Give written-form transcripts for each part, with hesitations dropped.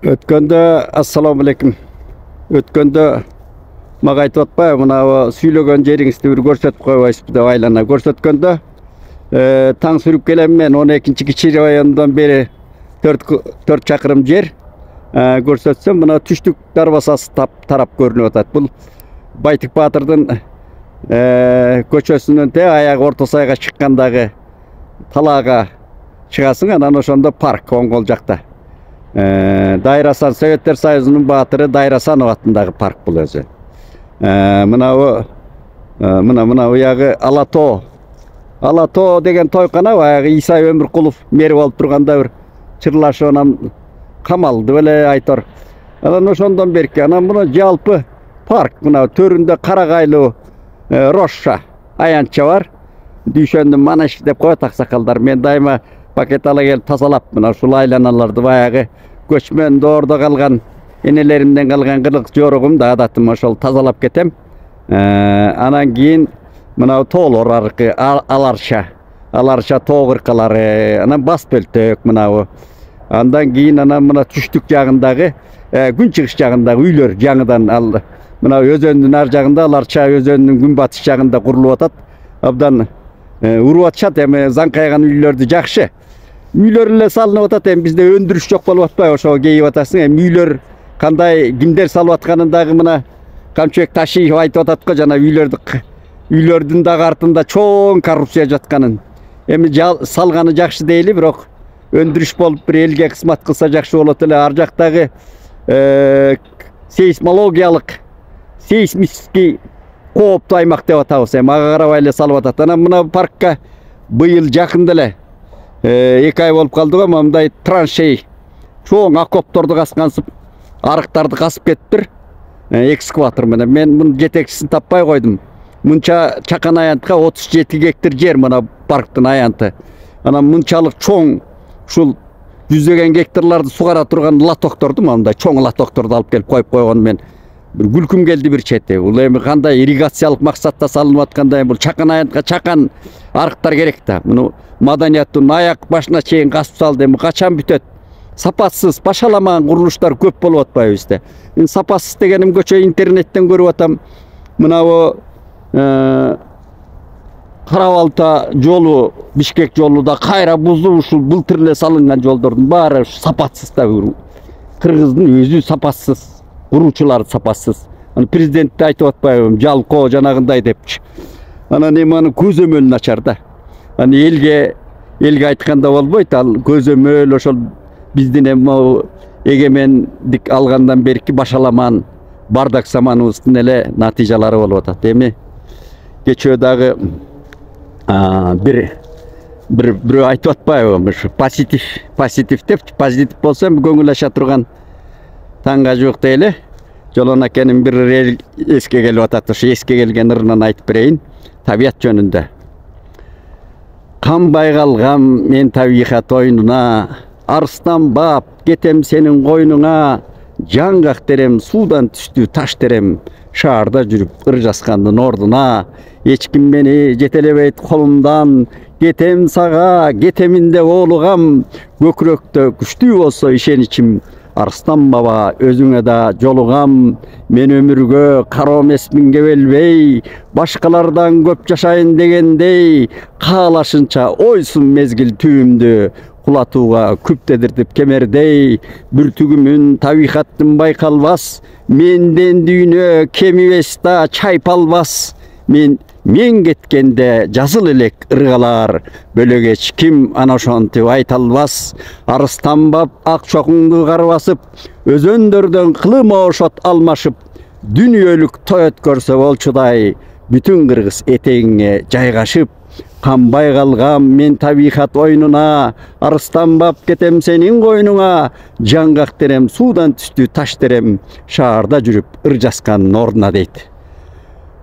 Өткөндө ассаламу алейкум. Өткөндө мага айтып атпайбы, мына сүйлөгөн жериңизди бир көрсөтүп койбойсузбу деп айлана көрсөткөндө, таң сүрүп келем мен 12-чи Кичи районунан бери 4 чакырым жер көрсөтсөм, мына Түштүк дарбазасы тарап көрүнүп атат. Бул Байтик Баатырдын көчөсүнөн аягы Орто Сайга чыккандагы талаага чыгасың, анан ошондо парк оңгол жакта. Дайрасан, Советтер Союзунун баатыры Дайрасанов атындагы парк бул өзү. Мына уягы Алато деген тойкана, баягы Исай Өмүркулов мери болуп турганда бир чырлашып анан камалды беле айтор. Анан ошондон берки, анан мына жалпы парк, мына төрүндө карагайлуу роща, аянтча бар. Дүйшөндүн манаш деп коет аксакалдар. Мен дайыма пакет ала келип тазалап, мына ушул айланаларды баягы көчмөн доордо калган, энелеримден калган кыргыз жорогум да адатым ошол тазалап кетем. Анан кийин мына тоолор аркы аларша тоо кыркалары, анан бас бөлтөк мынабу. Андан кийин анан мына түштүк жагындагы, күн чыгыш жагындагы үйлөр жаңыдан ал мына өзөндүн ар жагында, аларча өзөнүнүн күнбатыш жагында курулуп атат. Абдан уруп атышат, эми заңкайган үйлөрдү жакшы. Үйлөр эле салынып атат, эми бизде өндүрүш жок болуп атпайбы, ошого кейип атасың. Эми үйлөр кандай кимдер салып атканын дагы мына Камчыбек Ташиев айтып атат го, жана үйлөрдүн дагы артында чоң коррупция жатканын. Эми салганы жакшы дейли, бирок өндүрүш болуп бир элге кызмат кылса жакшы болот эле. Ар жактагы сейсмический кооптуу аймак деп атабыз, эми ага карабай эле салып атат. Анан мына паркка быйыл жакында эле 2 ай болуп калды го, мындай траншей чоң окопторду каскансып, арыктарды касып кетиптир экскаватор менен. Мен мунун жетекчисин таппай койдум. Мынча чакан аянтка 37 гектар жер мына парктын аянты. Анан мынчалык чоң ушул жүздөгөн гектарларды сугара турган лотокторду, мындай чоң лотокторду алып келип коюп койгон мен бир күлкүм келди бир чети. Бул эми кандай ирригациялык максатта салынып аткандай, бул чакан аянтка чакан арыктар керек да. Муну маданияттын аяк башына чейин касып салды, эми качан бүтөт? Сапатсыз, башаламаган курулуштар көп болуп атпайбы бизде. Сапатсыз дегеним көчө интернеттен көрүп атам. Мынабу Кара-Балта жолу, Бишкек жолу да кайра бузулуп, ушул былтыр эле салынган жолдордун баары сапатсыз да. Кыргыздын өзү сапатсыз, куруучулар сапатсыз. Аны президент айтып атпайбы, жалкоо жанагындай депчи. Анан эми анын көзөмөлү начар да. Аны элге айтканда болбойт, ал көзөмөл ошол биздин эми эгемендик алгандан берки башаламан бардак заманыбыздын эле натыйжалары болуп атат. Эми кечөө дагы бирөө айтып атпайбы, позитив депчи, позитив болсо көңүл аша турган таңга жок дейли. Жолон акенин бир эске келип атат. Ошо эске келген ырынан айтып берейин табият жөнүндө. Канбай калгам мен табият ойнуна, арстан бап кетем сенин койнуңа, жаңгак терем суудан түштү таш терем, шаарда жүрүп ыр жаскандын ордуна, эч ким мени жетелебейт колумдан, кетем сага кетемин деп оолугам, көкүрөктө күчтүү болсо ишеничим, Арстан баба өзүңө да жолугам, мен өмүргө кароо эмесмин кебелбей, башкалардан көп жашайын дегендей, каалашынча ойсун мезгил түйүмдү, кулатууга күптедиртип кемердей, бүртүгүмүн табигаттын байкалбас, менден дүйнө кемибес да чайпалбас, мен кеткенде жазыл элек ыргалар, бөлөк эч ким ана ошентип айта албас. Арыстанбап ак чокуңду кар басып, өзөндөрдөн кылым ошот алмашып, дүнүйөлүк той өткөрсө болчудай, бүтүн кыргыз этегиңе жайгашып, канбай калгам мен табият ойнуна, арыстанбап кетем сенин койнуңа, жаңгак терем суудан түштү таш терем, шаарда жүрүп ыр жаскандын ордуна дейт.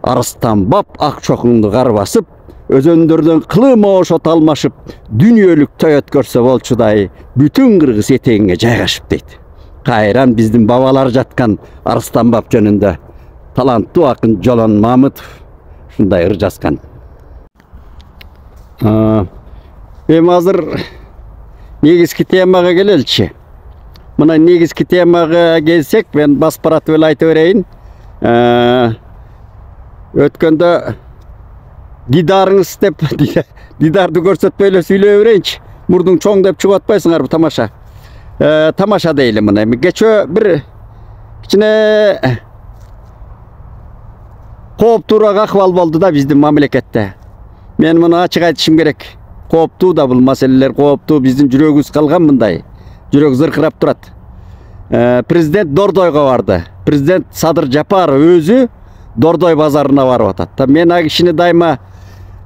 Арыстанбап ак чокуңду кар басып, өзөндөрдөн кылым ошот алмашып, дүнүйөлүк той өткөрсө болчудай, бүтүн кыргыз этегиңе жайгашып дейт. Кайран биздин бабалар жаткан Арыстанбап жөнүндө таланттуу акын Жолон Мамытов ушундай ыр жазган. Эми азыр негизги темага келеличи. Мына негизги темага келсек, мен басып баратып эле айта берейин. Өткөндө дидарыңыз деп дидарды көрсөтпөй эле сүйлөй берейинчи. Мурдуң чоң деп чыгып атпайсыңарбы тамаша. Тамаша дейли мына. Кечөө бир кичине кооптуураак акыбал болду да биздин мамлекетте. Мен муну ачык айтышым керек. Кооптуу да бул маселелер, кооптуу, биздин жүрөгүбүз калган мындай. Жүрөк зыркырап турат. Президент Дордойго барды. Президент Садыр Жапаров өзү Дордой базарына барып атат. Мен а кишини дайыма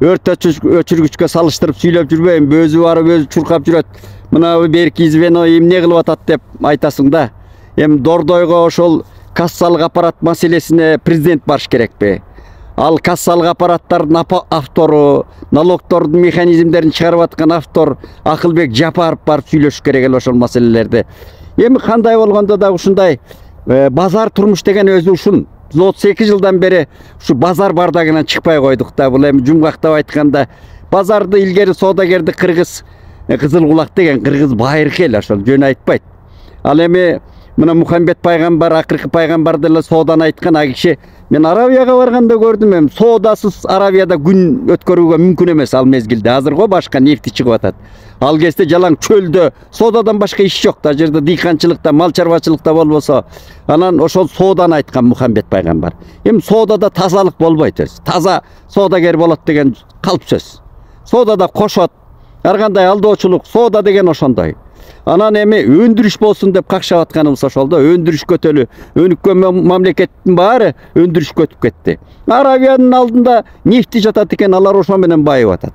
өрт өчүргүчкө салыштырып сүйлөп жүрбөйм. Өзү барып өзү чуркап жүрөт. Мына берки звено эмне кылып атат деп айтасың да. Эми Дордойго ошол кассалык аппарат маселесине президент барыш керекпи? Ал кассалык аппараттардын автору, налогтордун механизмдерин чыгарып аткан автор Акылбек Жапаров барып сүйлөшүш керек эле ошол маселелерди. Эми кандай болгондо да ушундай базар турмуш деген өзү ушун 38 жылдан бери ушу базар бардагынан чыкпай койдук да. Бул эми жумгактап айтканда базарды илгери соодагерди кыргыз Кызыл Кулак деген кыргыз байыркы эл, ошол жөн айтпайт. Ал эми мына Мухаммед пайгамбар, акыркы пайгамбар деле соодан айткан. А киши мен Аравияга барганда көрдүм, эми соодасыз Аравияда күн өткөрүүгө мүмкүн эмес ал мезгилде. Азырго башка нефти чыгып атат. Ал кезде жалаң чөлдө соодадан башка иш жок да. Жерде дыйканчылыкта, мал чарбачылыкта болбосо, анан ошол соодан айткан Мухаммед пайгамбар. Эми соодада тазалык болбойт өзү. Таза соодагер болот деген калп сөз. Соодада кошот, ар кандай алдоочулук, соода деген ошондой. Анан эми өндүрүш болсун деп какшап атканыбыз ошол да. Өндүрүш көтөлү. Өнүккөн мамлекеттин баары өндүрүшкө өтүп кетти. Аравиянын алдында нефти жатат экен, алар ошо менен байып атат.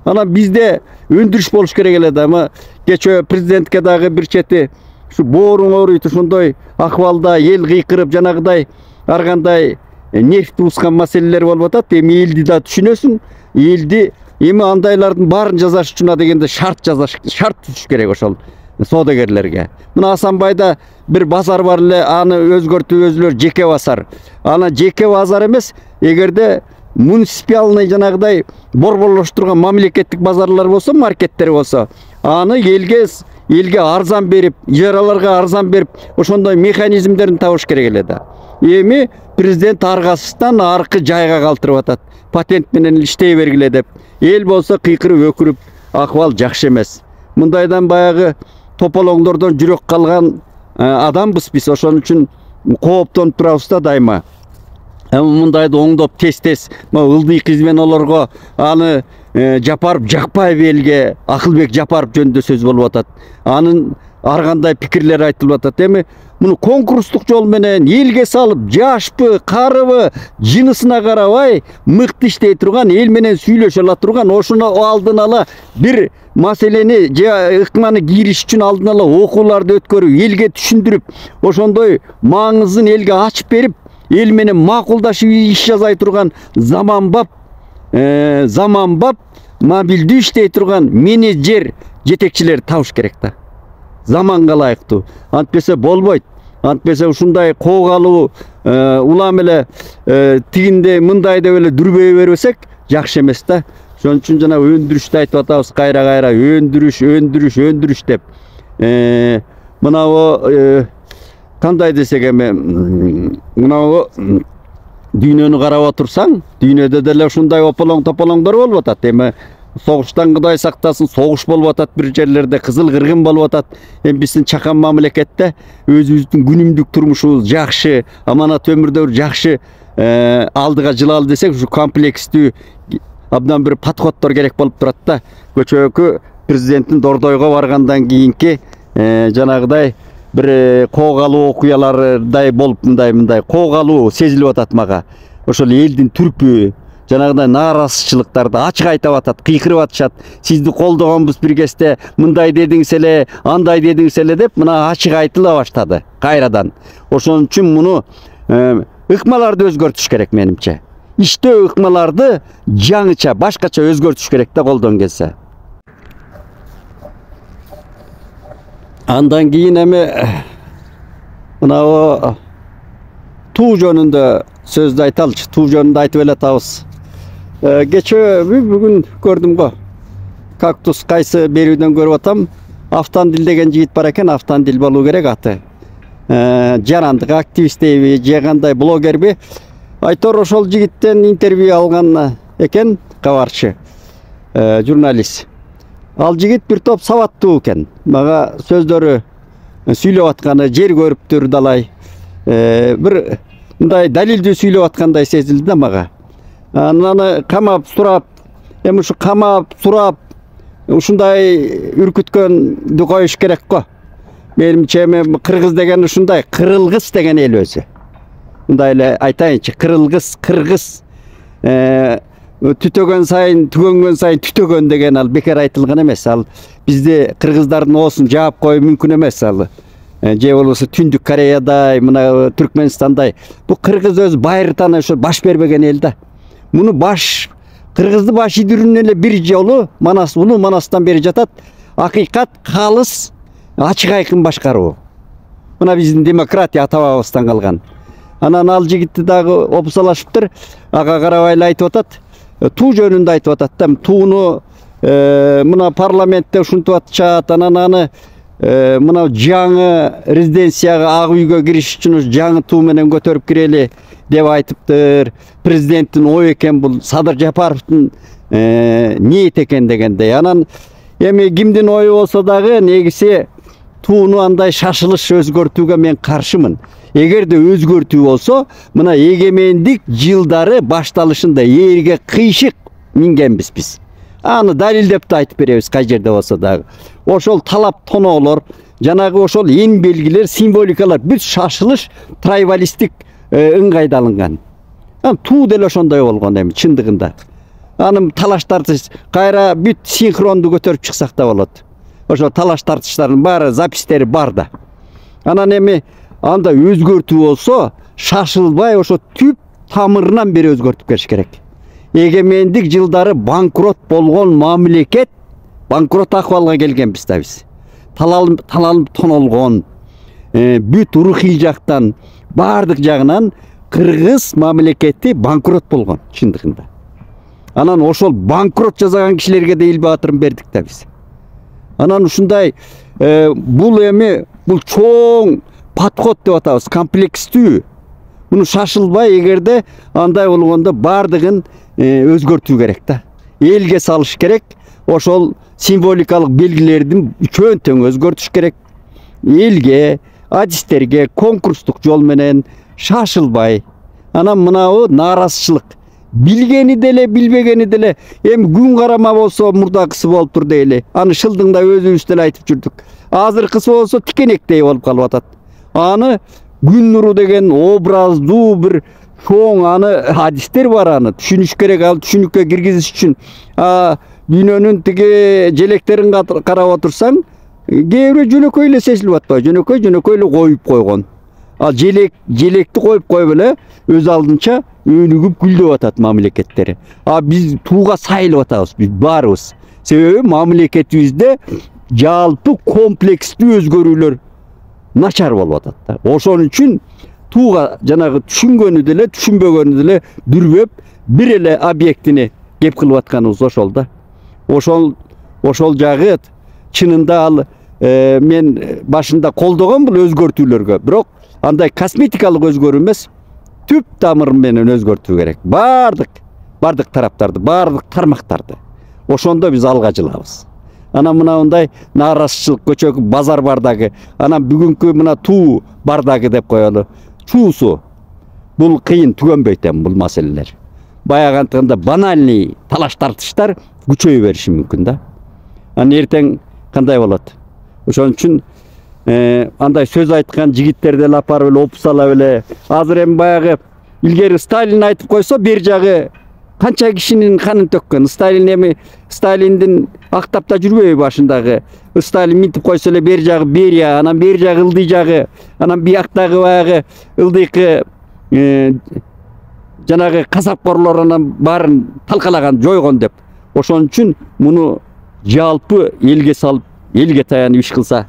Анан бизде өндүрүш болуш керек эле да. Кечөө президентке дагы бир чети ушу бооруң ооруйт, ошондой акыбалда эл кыйкырып жанагыдай ар кандай нефт ускан маселелер болуп атат. Эми элди да түшүнөсүң. Элди эми андайлардын баарын жазаш үчүн дегенде шарт түзүш керек ошол соодагерлерге. Мына Асанбайда бир базар бар эле, аны өзгөртүп өзүлөр жеке базар. Ана жеке базар эмес, эгерде муниципалный жанагыдай борборлоштурган мамлекеттик базарлар болсо, маркеттер болсо, аны элге арзан берип, ижараларга арзан берип, ошондой механизмдерин табыш керек эле да. Эми президент аргасыздан аркы жайга калтырып атат. Патент менен иштей бергиле деп. Эл болсо кыйкырып өкүрүп, акыбал жакшы эмес. Мындайдан баягы тополоңдордон жүрөк калган адамбыз биз, ошон үчүн кооптонуп турабыз да дайыма. Эми мындайды оңдоп тез ылдый кызменолорго аны Жапаров Жакпаев элге Акылбек Жапаров жөнүндө сөз болуп атат. Анын ар кандай пикирлер айтылып атат. Эми муну конкурстук жол менен элге салып, жашпы, карыбы, жынысына карабай мыкты иштей турган, эл менен сүйлөшө ала турган, ошону алдын ала бир маселени же ыкманы кириш үчүн алдын ала окууларды өткөрүп, элге түшүндүрүп, ошондой маңызын элге ачып берип, эл менен макулдашып иш жасай турган заманбап мобилдүү иштей турган менеджер жетекчилер табыш керек да. Заманга ылайыктуу. Антпесе болбойт. Антпесе ушундай коогалуу улам эле тигинде мындай деп эле дүрбөй бербесек жакшы эмес да. Ошон үчүн жана өндүрүштү айтып атабыз кайра өндүрүш деп. Мынабу кандай десек эми мынабу дүйнөнү карап отурсаң, дүйнөдө деле ушундай тополоңдор болуп атат. Эми согуштан Кудай сактасын, согуш болуп атат бир жерлерде, кызыл кыргын болуп атат. Эми биздин чакан мамлекетте өзүбүздүн күнүмдүк турмушубуз жакшы, аманат өмүрдө жакшы алдыга жылалы десек, ушу комплекстүү абдан бир подходдор керек болуп турат да. Көчөкү президенттин Дордойго баргандан кийинки жанагыдай бир коогалуу окуялардай болуп мындай коогалуу сезилип атат мага. Ошол элдин түрпү, жанагыдай нааразычылыктарды ачык айтып атат, кыйкырып атышат. Сизди колдогонбуз бир кезде, мындай дедиңиз эле, андай дедиңиз эле деп мына ачык айтыла баштады кайрадан. Ошон үчүн муну ыкмаларды өзгөртүш керек менимче. Иштөө ыкмаларды жаңыча, башкача өзгөртүш керек да колдон келсе. Андан кийин эми мынабу туу жөнүндө сөздү айталычы. Туу жөнүндө айтып эле атабыз. Кечээ бүгүн көрдүм го. Кактус кайсы берүүдөн көрүп атам. Автандил деген жигит бар экен, Автандил болуу керек аты. Жарандык активист дейби, же кандай блогерби? Айтор ошол жигиттен интервью алган экен, кабарчы, журналист. Ал жигит бир топ сабаттуу экен. Мага сөздөрү сүйлөп атканы жер көрүптүр далай. Бир мындай далилдүү сүйлөп аткандай сезилди да мага. Аны камап сурап, эми ушу камап сурап ушундай үркүткөндү коюш керек го. Менимче кыргыз деген ушундай, кырылгыс деген эл өзү. Мындай эле айтайынчы, кыргыз түтөгөн сайын, түгөнгөн сайын түтөгөн деген ал бекер айтылган эмес. Ал бизде кыргыздардын оосун жаап коюу мүмкүн эмес ал. Же болбосо Түндүк Кореядай, мына Түркмөнстандай. Бу кыргыз өз байыртаны ошо баш бербеген эл да. Муну кыргызды баш идирүүнүн эле бир жолу Манас, улуу Манастан бери жатат. Акыйкат, калыс, ачык айкын башкаруу. Мына биздин демократия ата-бабабыздан калган. Анан ал жигитти дагы опусалашыптыр. Ага карабай эле айтып атат. Туу жөнүндө айтып атат да. Тууну мына парламентте ушинтип атышат. Анан аны мына жаңы резиденцияга, ак үйгө кириш үчүн жаңы туу менен көтөрүп кирели деп айтыптыр. Президенттин ою экен бул, Садыр Жапаровдун ниет экен дегендей. Анан эми кимдин ою болсо дагы негизи тууну андай шашылыш өзгөртүүгө мен каршымын. Эгерде өзгөртүү болсо, мына эгемендик жылдары башталышында эрге кыйшык мингенбиз биз. Аны далилдеп да айтып беребиз кай жерде болсо дагы. Ошол талап тоноолор, жанагы ошол эң белгилер, символикалар бүт шашылыш трайбалистик ыңгайда алынган. Туу деле ошондой болгон эми чындыгында. Анын талаш тартыш кайра бүт синхронду көтөрүп чыксак да болот. Ошо талаш тартыштардын баары запистери бар да. Анан эми анда өзгөртүү болсо, шашылбай ошо түп тамырынан бери өзгөртүп келиш керек. Эгемендик жылдары банкрот болгон мамлекет, банкрот акыбалга келгенбиз да биз. Таланып тонолгон, бүт рухий жактан, бардык жагынан кыргыз мамлекети банкрот болгон чындыгында. Анан ошол банкрот жасаган кишилерге да эл баатырын бердик да биз. Анан ушундай бул эми бул чоң подход деп атабыз, комплекстүү. Муну шашылбай эгерде андай болгондо бардыгын өзгөртүү керек да. Элге салыш керек. Ошол символикалык белгилердин үчөөн тең өзгөртүш керек. Элге, адистерге конкурстук жол менен шашылбай. Анан мынабу нааразычылык. Билгени деле, билбегени деле, эми күн карама болсо мурдакысы болуптур дейли. Аны шылдыңда өзүбүз деле айтып жүрдүк. Азыркысы болсо тикенектей болуп калып атат. Аны күн нуру деген образдуу бир чоң аны адистер бар, аны түшүнүш керек. Ал түшүнүккө киргизиш үчүн дүйнөнүн тиги желектерин карап отурсаң, кээ бирөө жөнөкөй эле сезилип атпайбы? Жөнөкөй эле коюп койгон. Ал желекти коюп коюп эле өз алдынча өнүгүп гүлдөп атат мамлекеттери. Биз тууга сайылып атабыз, биз баарыбыз. Себеби мамлекетибизде жалпы комплекстүү өзгөрүүлөр начар болуп атат да. Ошон үчүн тууга жанагы түшүнгөнү деле, түшүнбөгөнү деле дүрбөп бир эле объектини кеп кылып атканыбыз ошол да. Ошол жагы чынында ал мен башында колдогон бул өзгөртүүлөргө, бирок андай косметикалык өзгөрүү эмес, түп тамыр менен өзгөртүү керек. Бардык тараптарды, бардык тармактарды. Ошондо биз алга жылабыз. Анан мындай нааразычылык, көчө базар бардагы, анан бүгүнкү мына туу бардагы деп коелу. Чуусу бул кыйын түгөнбөйт эми бул маселелер. Баягы антында банальный талаш тартыштар күчөйө бериши мүмкүн да. Анан эртең кандай болот? Ошон үчүн андай сөз айткан жигиттерди эле апарып эле опусалап эле. Азыр эми баягы илгери Сталин айтып койсо, бер жагы канча кишинин канын төккөн. Сталиндин актап да жүрбөйбү башындагы? Сталин минтип койсо эле бер жагы Берия, анан бер жагы ылдый жагы, анан бияктагы баягы ылдыйкы жанагы касапкорлор анан баарын талкалаган, жойгон деп. Ошон үчүн муну жалпы элге салып, элге таянып иш кылса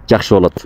жакшы болот.